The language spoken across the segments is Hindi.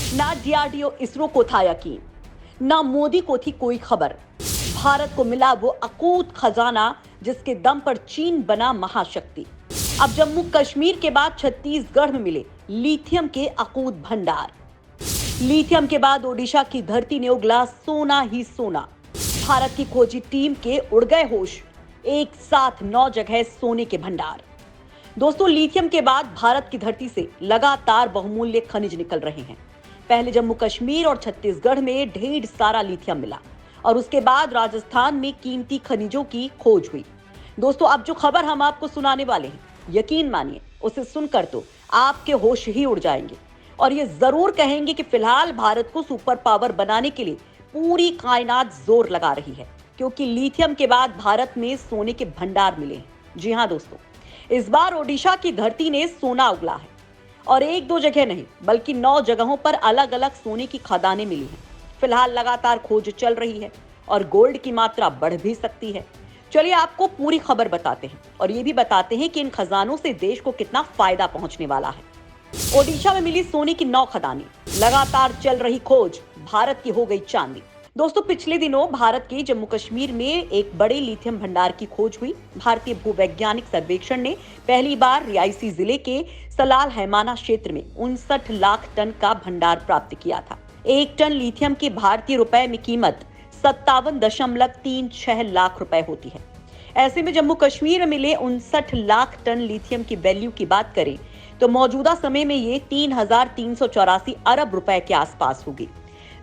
ना डीआरडीओ इसरो को था यकीन, ना मोदी को थी कोई खबर। भारत को मिला वो अकूत खजाना जिसके दम पर चीन बना महाशक्ति। अब जम्मू कश्मीर के बाद छत्तीसगढ़ में मिले लिथियम के अकूत भंडार। लिथियम के बाद ओडिशा की धरती ने उगला सोना ही सोना। भारत की खोजी टीम के उड़ गए होश, एक साथ 9 जगह सोने के भंडार। दोस्तों, लिथियम के बाद भारत की धरती से लगातार बहुमूल्य खनिज निकल रहे हैं। पहले जम्मू कश्मीर और छत्तीसगढ़ में ढेर सारा लिथियम मिला और उसके बाद राजस्थान में कीमती खनिजों की खोज हुई। दोस्तों, अब जो खबर हम आपको सुनाने वाले हैं, यकीन मानिए उसे सुनकर तो आपके होश ही उड़ जाएंगे और ये जरूर कहेंगे कि फिलहाल भारत को सुपर पावर बनाने के लिए पूरी कायनात जोर लगा रही है, क्योंकि लिथियम के बाद भारत में सोने के भंडार मिले हैं। जी हाँ दोस्तों, इस बार ओडिशा की धरती ने सोना उगला है और 1-2 जगह नहीं बल्कि 9 जगहों पर अलग अलग सोने की खदानें मिली हैं। फिलहाल लगातार खोज चल रही है और गोल्ड की मात्रा बढ़ भी सकती है। चलिए आपको पूरी खबर बताते हैं और ये भी बताते हैं कि इन खजानों से देश को कितना फायदा पहुंचने वाला है। ओडिशा में मिली सोने की 9 खदानें, लगातार चल रही खोज, भारत की हो गई चांदी। दोस्तों, पिछले दिनों भारत के जम्मू कश्मीर में एक बड़े लिथियम भंडार की खोज हुई। भारतीय भूवैज्ञानिक सर्वेक्षण ने पहली बार रियासी जिले के सलाल हैमाना क्षेत्र में 59 लाख टन का भंडार प्राप्त किया था। 1 टन लिथियम की भारतीय रुपए में कीमत 57.36 लाख रुपए होती है। ऐसे में जम्मू कश्मीर में मिले 59 लाख टन लिथियम की वैल्यू की बात करें तो मौजूदा समय में ये 3,384 अरब रुपए के आसपास होगी।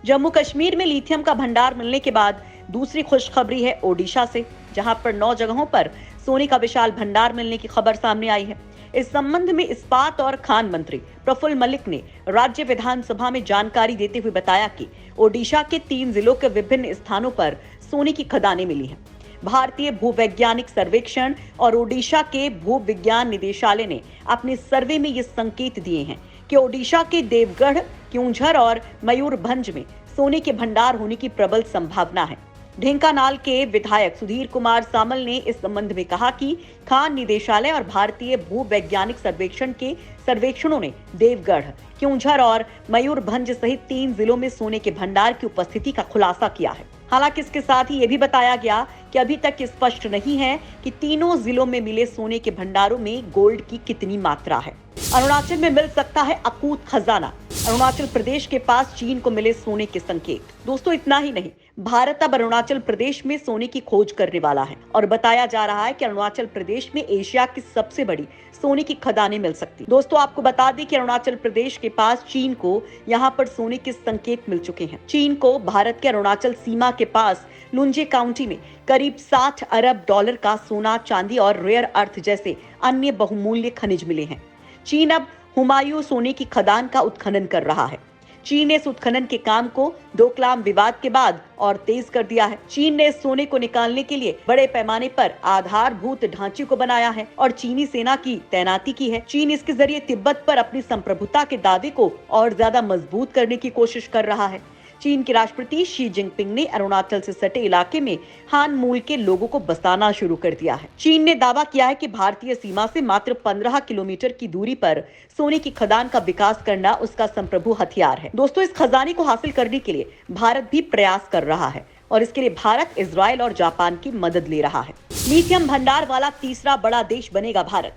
जम्मू कश्मीर में लिथियम का भंडार मिलने के बाद दूसरी खुशखबरी है ओडिशा से, जहां पर 9 जगहों पर सोने का विशाल भंडार मिलने की खबर सामने आई है। इस संबंध में इस्पात और खान मंत्री प्रफुल्ल मलिक ने राज्य विधानसभा में जानकारी देते हुए बताया कि ओडिशा के 3 जिलों के विभिन्न स्थानों पर सोने की खदानें मिली हैं। भारतीय भूवैज्ञानिक सर्वेक्षण और ओडिशा के भू विज्ञान निदेशालय ने अपने सर्वे में ये संकेत दिए हैं कि ओडिशा के देवगढ़, क्योंझर और मयूरभंज में सोने के भंडार होने की प्रबल संभावना है। ढेंकानाल के विधायक सुधीर कुमार सामल ने इस संबंध में कहा कि खान निदेशालय और भारतीय भूवैज्ञानिक सर्वेक्षण के सर्वेक्षणों ने देवगढ़, क्योंझर और मयूरभंज सहित 3 जिलों में सोने के भंडार की उपस्थिति का खुलासा किया है। हालांकि इसके साथ ही ये भी बताया गया कि अभी तक स्पष्ट नहीं है कि तीनों जिलों में मिले सोने के भंडारों में गोल्ड की कितनी मात्रा है। अरुणाचल में मिल सकता है अकूत खजाना। अरुणाचल प्रदेश के पास चीन को मिले सोने के संकेत। दोस्तों, इतना ही नहीं, भारत अब अरुणाचल प्रदेश में सोने की खोज करने वाला है और बताया जा रहा है कि अरुणाचल प्रदेश में एशिया की सबसे बड़ी सोने की खदानें मिल सकती। दोस्तों, आपको बता दें कि अरुणाचल प्रदेश के पास चीन को यहाँ पर सोने के संकेत मिल चुके हैं। चीन को भारत के अरुणाचल सीमा के पास लुंजे काउंटी में करीब 60 अरब डॉलर का सोना, चांदी और रेयर अर्थ जैसे अन्य बहुमूल्य खनिज मिले हैं। चीन अब हुमायूं सोने की खदान का उत्खनन कर रहा है। चीन ने इस उत्खनन के काम को डोकलाम विवाद के बाद और तेज कर दिया है। चीन ने इस सोने को निकालने के लिए बड़े पैमाने पर आधारभूत ढांचे को बनाया है और चीनी सेना की तैनाती की है। चीन इसके जरिए तिब्बत पर अपनी संप्रभुता के दावे को और ज्यादा मजबूत करने की कोशिश कर रहा है। चीन के राष्ट्रपति शी जिनपिंग ने अरुणाचल से सटे इलाके में हान मूल के लोगों को बसाना शुरू कर दिया है। चीन ने दावा किया है कि भारतीय सीमा से मात्र 15 किलोमीटर की दूरी पर सोने की खदान का विकास करना उसका संप्रभु हथियार है। दोस्तों, इस खजाने को हासिल करने के लिए भारत भी प्रयास कर रहा है और इसके लिए भारत, इजराइल और जापान की मदद ले रहा है। लिथियम भंडार वाला तीसरा बड़ा देश बनेगा भारत।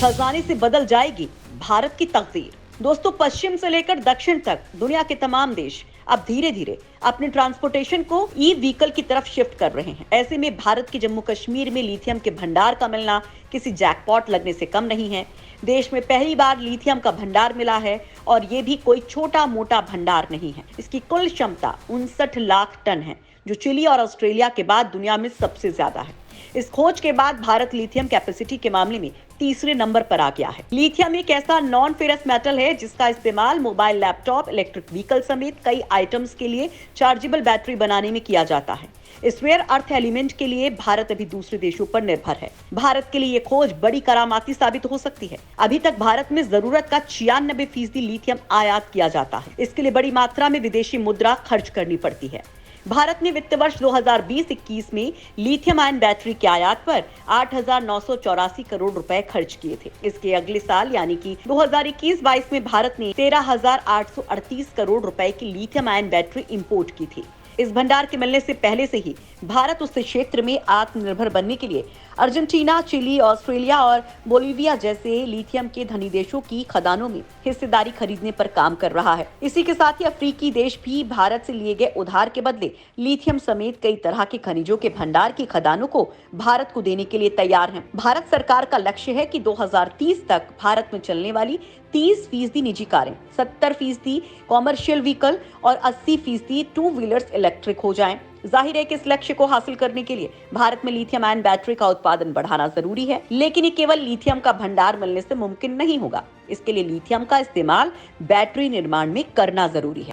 खजाने से बदल जाएगी भारत की तकदीर। दोस्तों, पश्चिम से लेकर दक्षिण तक दुनिया के तमाम देश अब धीरे धीरे अपने ट्रांसपोर्टेशन को ई व्हीकल की तरफ शिफ्ट कर रहे हैं। ऐसे में भारत के जम्मू कश्मीर में लिथियम के भंडार का मिलना किसी जैकपॉट लगने से कम नहीं है। देश में पहली बार लिथियम का भंडार मिला है और ये भी कोई छोटा मोटा भंडार नहीं है। इसकी कुल क्षमता 59 लाख टन है, जो चिली और ऑस्ट्रेलिया के बाद दुनिया में सबसे ज्यादा है। इस खोज के बाद भारत लिथियम कैपेसिटी के मामले में तीसरे नंबर पर आ गया है। लिथियम एक ऐसा नॉन फेरस मेटल है जिसका इस्तेमाल मोबाइल, लैपटॉप, इलेक्ट्रिक व्हीकल समेत कई आइटम्स के लिए चार्जेबल बैटरी बनाने में किया जाता है। इस रेयर अर्थ एलिमेंट के लिए भारत अभी दूसरे देशों पर निर्भर है। भारत के लिए ये खोज बड़ी करामाती साबित हो सकती है। अभी तक भारत में जरूरत का 96% लिथियम आयात किया जाता है। इसके लिए बड़ी मात्रा में विदेशी मुद्रा खर्च करनी पड़ती है। भारत ने वित्त वर्ष 2020-21 में लिथियम आयन बैटरी के आयात पर 8,984 करोड़ रुपए खर्च किए थे। इसके अगले साल यानी कि 2021-22 में भारत ने 13,838 करोड़ रुपए की लिथियम आयन बैटरी इंपोर्ट की थी। इस भंडार के मिलने से पहले से ही भारत उस क्षेत्र में आत्मनिर्भर बनने के लिए अर्जेंटीना, चिली, ऑस्ट्रेलिया और बोलीविया जैसे लिथियम के धनी देशों की खदानों में हिस्सेदारी खरीदने पर काम कर रहा है। इसी के साथ ही अफ्रीकी देश भी भारत से लिए गए उधार के बदले लिथियम समेत कई तरह के खनिजों के भंडार की खदानों को भारत को देने के लिए तैयार हैं। भारत सरकार का लक्ष्य है कि 2030 तक भारत में चलने वाली 30% निजी कारें, 70% कॉमर्शियल व्हीकल और 80% टू व्हीलर्स इलेक्ट्रिक हो जाएं। जाहिर है कि इस लक्ष्य को हासिल करने के लिए भारत में लिथियम आयन बैटरी का उत्पादन बढ़ाना जरूरी है, लेकिन ये केवल लिथियम का भंडार मिलने से मुमकिन नहीं होगा। इसके लिए लिथियम का इस्तेमाल बैटरी निर्माण में करना जरूरी है।